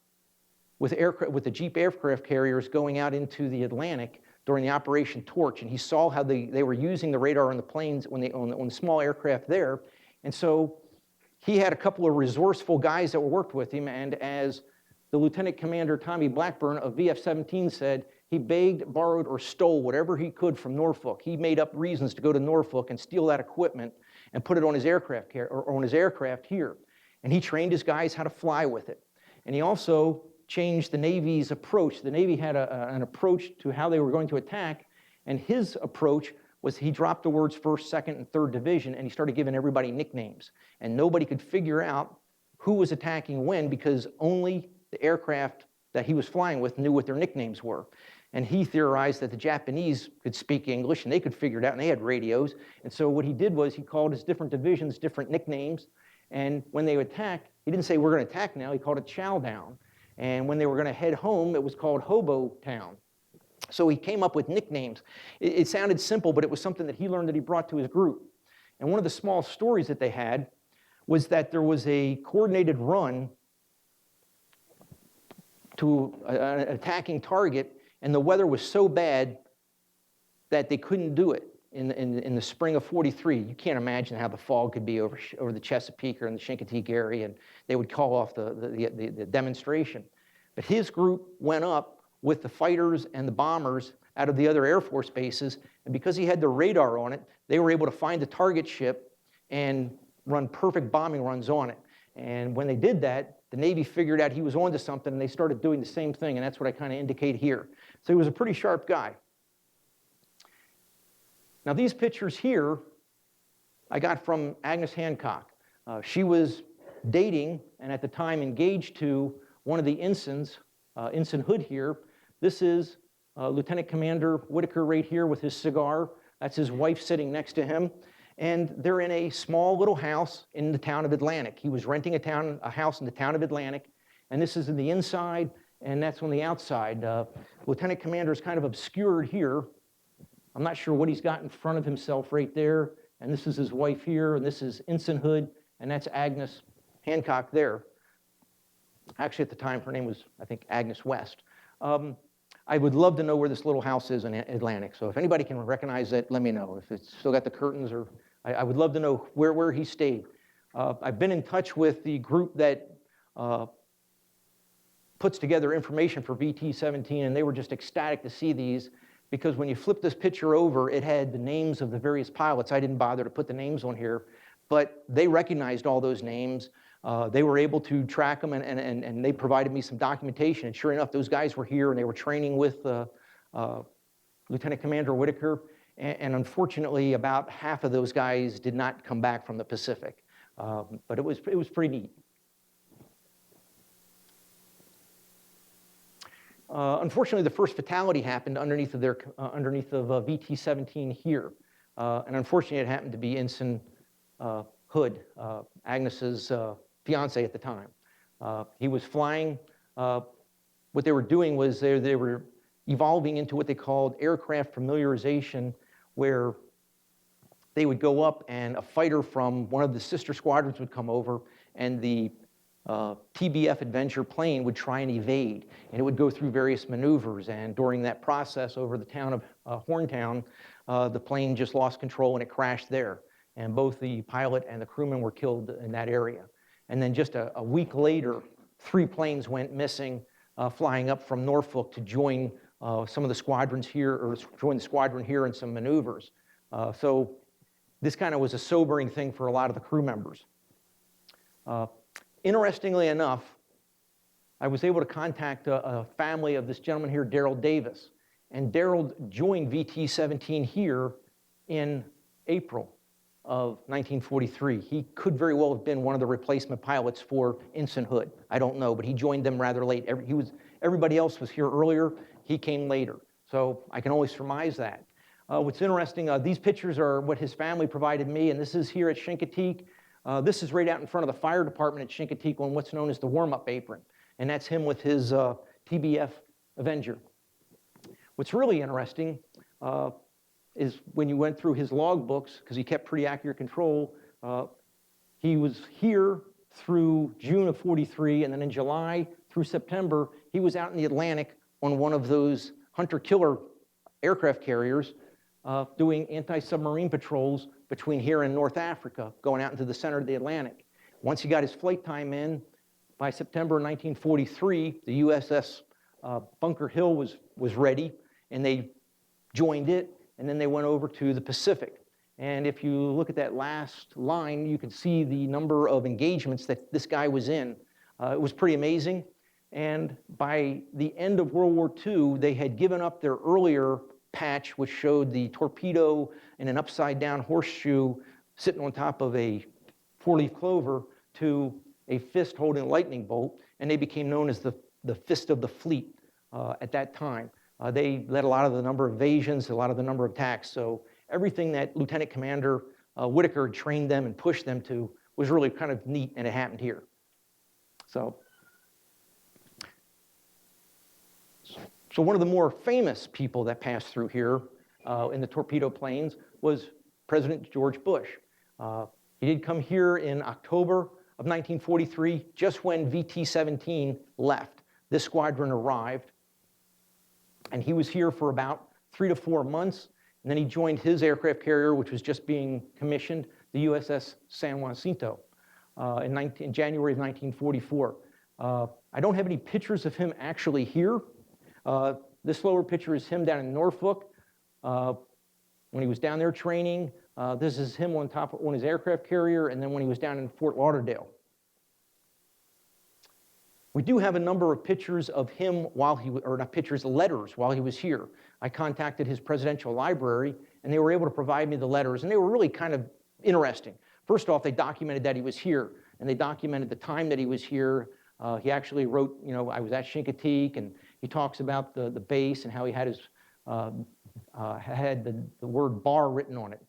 with the Jeep aircraft carriers going out into the Atlantic during the Operation Torch, and he saw how they were using the radar on the planes on the small aircraft there. And so he had a couple of resourceful guys that worked with him, and as the Lieutenant Commander Tommy Blackburn of VF-17 said, he begged, borrowed, or stole whatever he could from Norfolk. He made up reasons to go to Norfolk and steal that equipment and put it on his aircraft on his aircraft here. And he trained his guys how to fly with it. And he also changed the Navy's approach. The Navy had an approach to how they were going to attack, and his approach was he dropped the words 1st, 2nd, and 3rd Division, and he started giving everybody nicknames. And nobody could figure out who was attacking when because only the aircraft that he was flying with knew what their nicknames were. And he theorized that the Japanese could speak English, and they could figure it out, and they had radios. And so what he did was he called his different divisions different nicknames, and when they would attack, he didn't say, we're going to attack now, he called it Chow Down. And when they were going to head home, it was called Hobo Town. So he came up with nicknames. It sounded simple, but it was something that he learned that he brought to his group. And one of the small stories that they had was that there was a coordinated run to an attacking target, and the weather was so bad that they couldn't do it in the spring of 43. You can't imagine how the fog could be over the Chesapeake or in the Chincoteague area, and they would call off the demonstration. But his group went up with the fighters and the bombers out of the other Air Force bases, and because he had the radar on it, they were able to find the target ship and run perfect bombing runs on it. And when they did that, the Navy figured out he was onto something, and they started doing the same thing, and that's what I kind of indicate here. So he was a pretty sharp guy. Now these pictures here I got from Agnes Hancock. She was dating, and at the time engaged to, one of the ensigns, Ensign Hood here. This is Lieutenant Commander Whitaker right here with his cigar. That's his wife sitting next to him. And they're in a small little house in the town of Atlantic. He was renting a house in the town of Atlantic, and this is in the inside, and that's on the outside. Lieutenant Commander is kind of obscured here. I'm not sure what he's got in front of himself right there, and this is his wife here, and this is Ensign Hood, and that's Agnes Hancock there. Actually, at the time, her name was, I think, Agnes West. I would love to know where this little house is in Atlantic, so if anybody can recognize it, let me know. If it's still got the curtains, or I would love to know where he stayed. I've been in touch with the group that puts together information for VT-17, and they were just ecstatic to see these, because when you flip this picture over, it had the names of the various pilots. I didn't bother to put the names on here, but they recognized all those names. They were able to track them, and they provided me some documentation. And sure enough, those guys were here, and they were training with Lieutenant Commander Whitaker. And unfortunately, about half of those guys did not come back from the Pacific. But it was pretty neat. Unfortunately, the first fatality happened underneath of VT-17 here. And unfortunately, it happened to be Ensign Hood, Agnes's fiance at the time. He was flying. What they were doing was they were evolving into what they called aircraft familiarization, where they would go up and a fighter from one of the sister squadrons would come over, and the TBF Adventure plane would try and evade, and it would go through various maneuvers. And during that process over the town of Horntown, the plane just lost control and it crashed there. And both the pilot and the crewman were killed in that area. And then just a week later, 3 planes went missing, flying up from Norfolk to join some of the squadrons here, or join the squadron here in some maneuvers. So this kind of was a sobering thing for a lot of the crew members. Interestingly enough, I was able to contact a family of this gentleman here, Daryl Davis. And Daryl joined VT-17 here in April of 1943. He could very well have been one of the replacement pilots for Ensign Hood. I don't know, but he joined them rather late. Everybody else was here earlier. He came later. So I can only surmise that. What's interesting, these pictures are what his family provided me, and this is here at Chinooleague. This is right out in front of the fire department at Chinooleague on what's known as the warm-up apron. And that's him with his TBF Avenger. What's really interesting is when you went through his log books, because he kept pretty accurate control, he was here through June of 43, and then in July through September, he was out in the Atlantic on one of those hunter-killer aircraft carriers doing anti-submarine patrols between here and North Africa, going out into the center of the Atlantic. Once he got his flight time in, by September 1943, the USS Bunker Hill was ready, and they joined it, and then they went over to the Pacific. And if you look at that last line, you can see the number of engagements that this guy was in. It was pretty amazing. And by the end of World War II, they had given up their earlier patch, which showed the torpedo in an upside-down horseshoe sitting on top of a 4-leaf clover, to a fist holding a lightning bolt, and they became known as the Fist of the Fleet at that time. They led a lot of the number of evasions, a lot of the number of attacks. So everything that Lieutenant Commander Whitaker trained them and pushed them to was really kind of neat, and it happened here. So one of the more famous people that passed through here in the torpedo planes was President George Bush. He did come here in October of 1943, just when VT-17 left. This squadron arrived, and he was here for about 3 to 4 months, and then he joined his aircraft carrier, which was just being commissioned, the USS San Jacinto, in January of 1944. I don't have any pictures of him actually here. This lower picture is him down in Norfolk when he was down there training. This is him on his aircraft carrier, and then when he was down in Fort Lauderdale. We do have a number of pictures of him while he, or not pictures, letters while he was here. I contacted his presidential library, and they were able to provide me the letters, and they were really kind of interesting. First off, they documented that he was here, and they documented the time that he was here. He actually wrote, I was at Chinooleague, and he talks about the base and how he had his had the word bar written on it.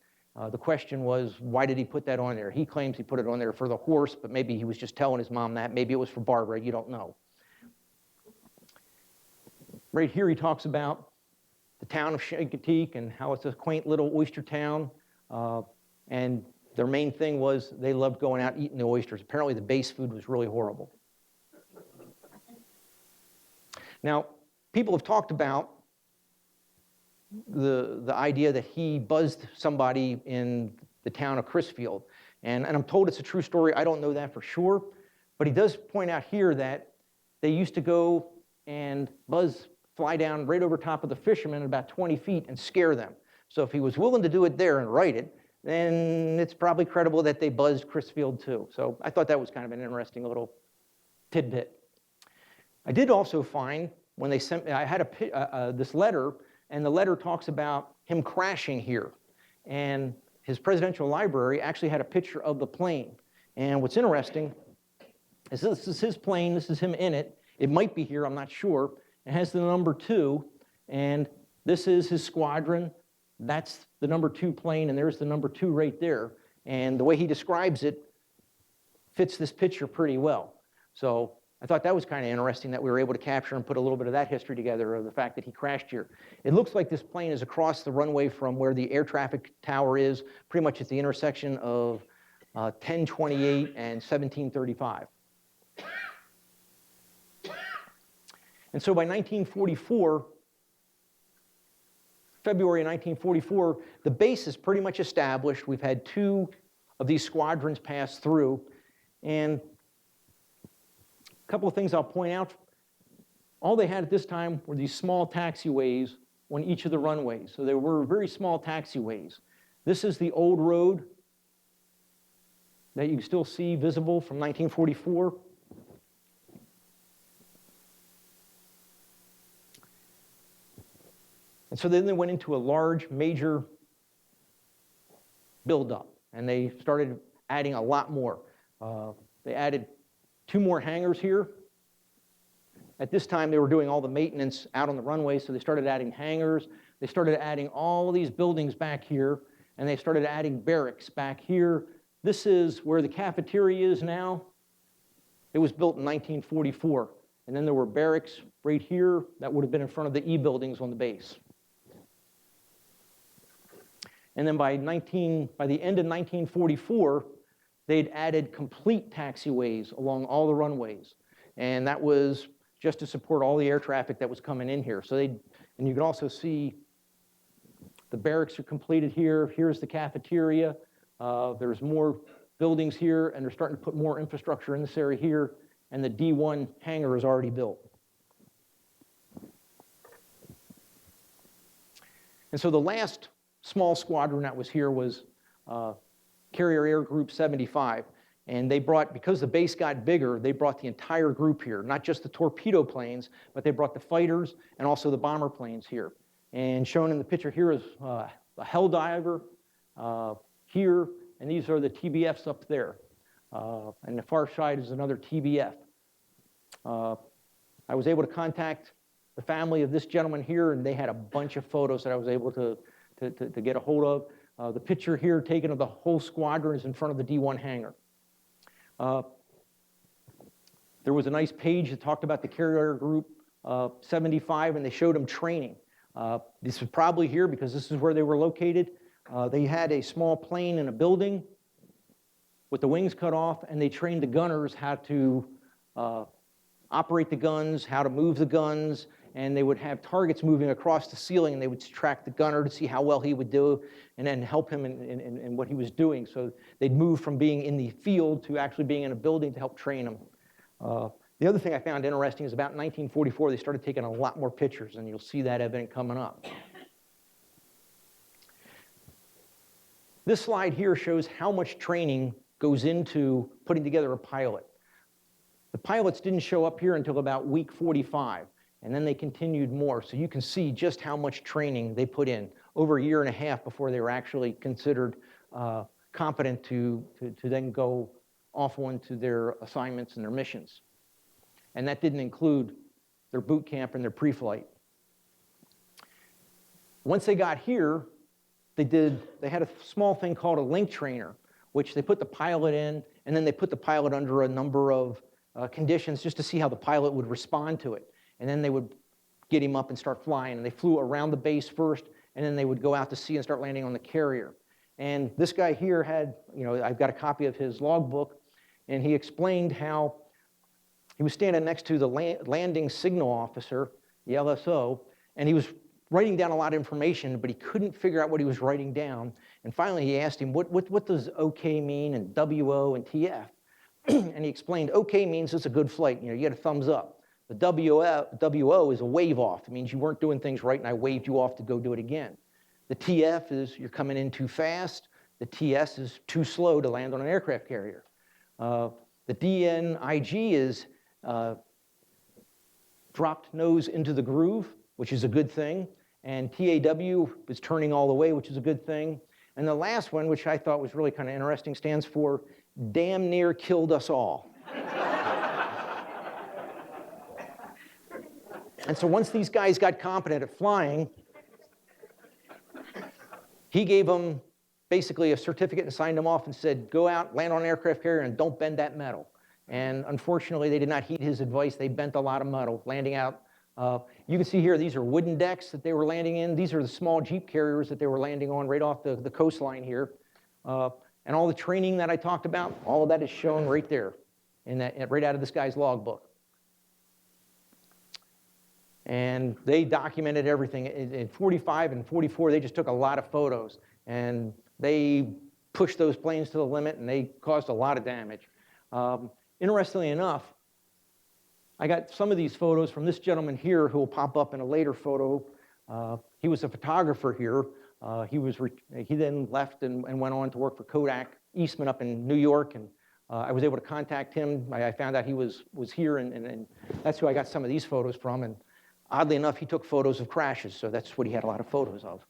The question was, why did he put that on there? He claims he put it on there for the horse, but maybe he was just telling his mom that. Maybe it was for Barbara, you don't know. Right here he talks about the town of Chinooleague and how it's a quaint little oyster town. And their main thing was they loved going out eating the oysters. Apparently the base food was really horrible. Now, people have talked about the idea that he buzzed somebody in the town of Crisfield. And I'm told it's a true story. I don't know that for sure. But he does point out here that they used to go and fly down right over top of the fishermen at about 20 feet and scare them. So if he was willing to do it there and write it, then it's probably credible that they buzzed Crisfield too. So I thought that was kind of an interesting little tidbit. I did also find, when they sent me, I had this letter, and the letter talks about him crashing here. And his presidential library actually had a picture of the plane. And what's interesting is this is his plane, this is him in it. It might be here, I'm not sure. It has the number 2, and this is his squadron. That's the number 2 plane, and there's the number 2 right there. And the way he describes it fits this picture pretty well. So I thought that was kind of interesting that we were able to capture and put a little bit of that history together of the fact that he crashed here. It looks like this plane is across the runway from where the air traffic tower is, pretty much at the intersection of 1028 and 1735. And so by 1944, February of 1944, the base is pretty much established. We've had 2 of these squadrons pass through. And a couple of things I'll point out. All they had at this time were these small taxiways on each of the runways. So there were very small taxiways. This is the old road that you can still see visible from 1944. And so then they went into a large, major buildup, and they started adding a lot more. They added 2 more hangars here. At this time, they were doing all the maintenance out on the runway, so they started adding hangars. They started adding all these buildings back here, and they started adding barracks back here. This is where the cafeteria is now. It was built in 1944. And then there were barracks right here that would have been in front of the E buildings on the base. And then by the end of 1944, they'd added complete taxiways along all the runways. And that was just to support all the air traffic that was coming in here. So and you can also see the barracks are completed here. Here's the cafeteria. There's more buildings here, and they're starting to put more infrastructure in this area here. And the D1 hangar is already built. And so the last small squadron that was here was Carrier Air Group 75. And they brought, because the base got bigger, they brought the entire group here, not just the torpedo planes, but they brought the fighters and also the bomber planes here. And shown in the picture here is a Helldiver here, and these are the TBFs up there. And the far side is another TBF. I was able to contact the family of this gentleman here, and they had a bunch of photos that I was able to get a hold of. The picture here taken of the whole squadron is in front of the D1 hangar. There was a nice page that talked about the Carrier Group 75, and they showed them training. This was probably here because this is where they were located. They had a small plane in a building with the wings cut off, and they trained the gunners how to operate the guns, how to move the guns, and they would have targets moving across the ceiling, and they would track the gunner to see how well he would do and then help him in what he was doing. So they'd move from being in the field to actually being in a building to help train them. The other thing I found interesting is about 1944, they started taking a lot more pictures, and you'll see that evident coming up. This slide here shows how much training goes into putting together a pilot. The pilots didn't show up here until about week 45, and then they continued more. So you can see just how much training they put in, over a year and a half before they were actually considered competent to then go off on to their assignments and their missions. And that didn't include their boot camp and their pre-flight. Once they got here, they had a small thing called a link trainer, which they put the pilot in, and then they put the pilot under a number of conditions just to see how the pilot would respond to it. And then they would get him up and start flying. And they flew around the base first, and then they would go out to sea and start landing on the carrier. And this guy here had, I've got a copy of his logbook, and he explained how he was standing next to the landing signal officer, the LSO, and he was writing down a lot of information, but he couldn't figure out what he was writing down. And finally, he asked him, what does OK mean, and WO and TF? And he explained, OK means it's a good flight. You get a thumbs up. The WO is a wave off. It means you weren't doing things right, and I waved you off to go do it again. The TF is you're coming in too fast. The TS is too slow to land on an aircraft carrier. The DNIG is dropped nose into the groove, which is a good thing. And TAW is turning all the way, which is a good thing. And the last one, which I thought was really kind of interesting, stands for damn near killed us all. And so once these guys got competent at flying, he gave them basically a certificate and signed them off and said, go out, land on an aircraft carrier, and don't bend that metal. And unfortunately, they did not heed his advice. They bent a lot of metal, landing out. You can see here, these are wooden decks that they were landing in. These are the small Jeep carriers that they were landing on right off the coastline here. And all the training that I talked about, all of that is shown right there, right out of this guy's logbook. And they documented everything. In 45 and 44, they just took a lot of photos. And they pushed those planes to the limit, and they caused a lot of damage. Interestingly enough, I got some of these photos from this gentleman here who will pop up in a later photo. He was a photographer here. He then left and went on to work for Kodak Eastman up in New York, and I was able to contact him. I found out he was here, and that's who I got some of these photos from. And oddly enough, he took photos of crashes, so that's what he had a lot of photos of.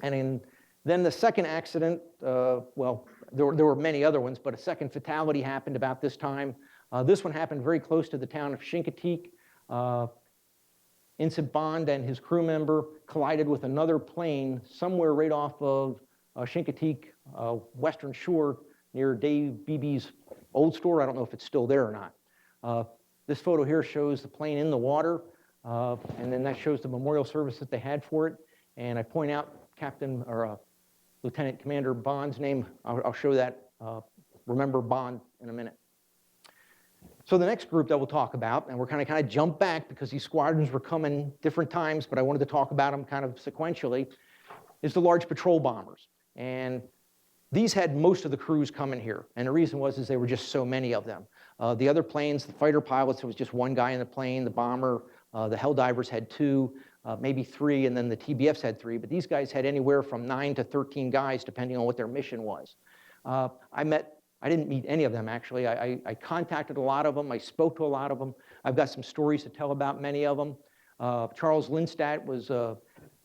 And then the second accident, well, there were many other ones, but a second fatality happened about this time. This one happened very close to the town of Chinooleague. Ensign Bond and his crew member collided with another plane somewhere right off of Chinooleague western shore near Dave Beebe's old store. I don't know if it's still there or not. This photo here shows the plane in the water, and then that shows the memorial service that they had for it. And I point out Captain or Lieutenant Commander Bond's name. I'll show that, remember Bond in a minute. So the next group that we'll talk about, and we're kind of jump back because these squadrons were coming different times, but I wanted to talk about them kind of sequentially, is the large patrol bombers. And these had most of the crews coming here. And the reason was there were just so many of them. The other planes, the fighter pilots, there was just one guy in the plane. The bomber, the Helldivers had 2, maybe 3, and then the TBFs had 3. But these guys had anywhere from 9 to 13 guys, depending on what their mission was. I didn't meet any of them, actually. I contacted a lot of them. I spoke to a lot of them. I've got some stories to tell about many of them. Charles Lindstadt was,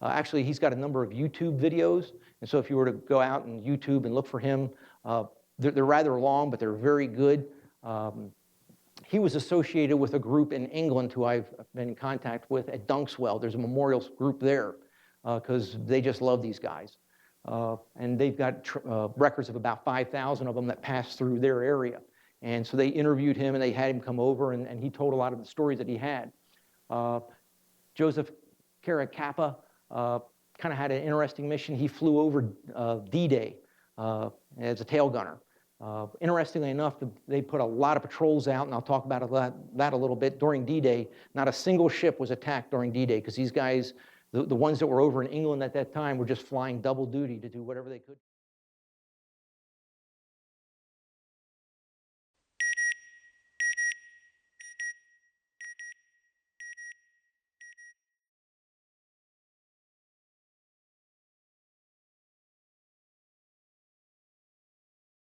actually, he's got a number of YouTube videos. And so if you were to go out and YouTube and look for him, they're rather long, but they're very good. He was associated with a group in England who I've been in contact with at Dunkswell. There's a memorial group there because they just love these guys. And they've got records of about 5,000 of them that passed through their area. And so they interviewed him, and they had him come over, and he told a lot of the stories that he had. Joseph Caracappa kind of had an interesting mission. He flew over D-Day as a tail gunner. Interestingly enough, they put a lot of patrols out, and I'll talk about that a little bit. During D-Day, not a single ship was attacked during D-Day because these guys, the ones that were over in England at that time, were just flying double duty to do whatever they could.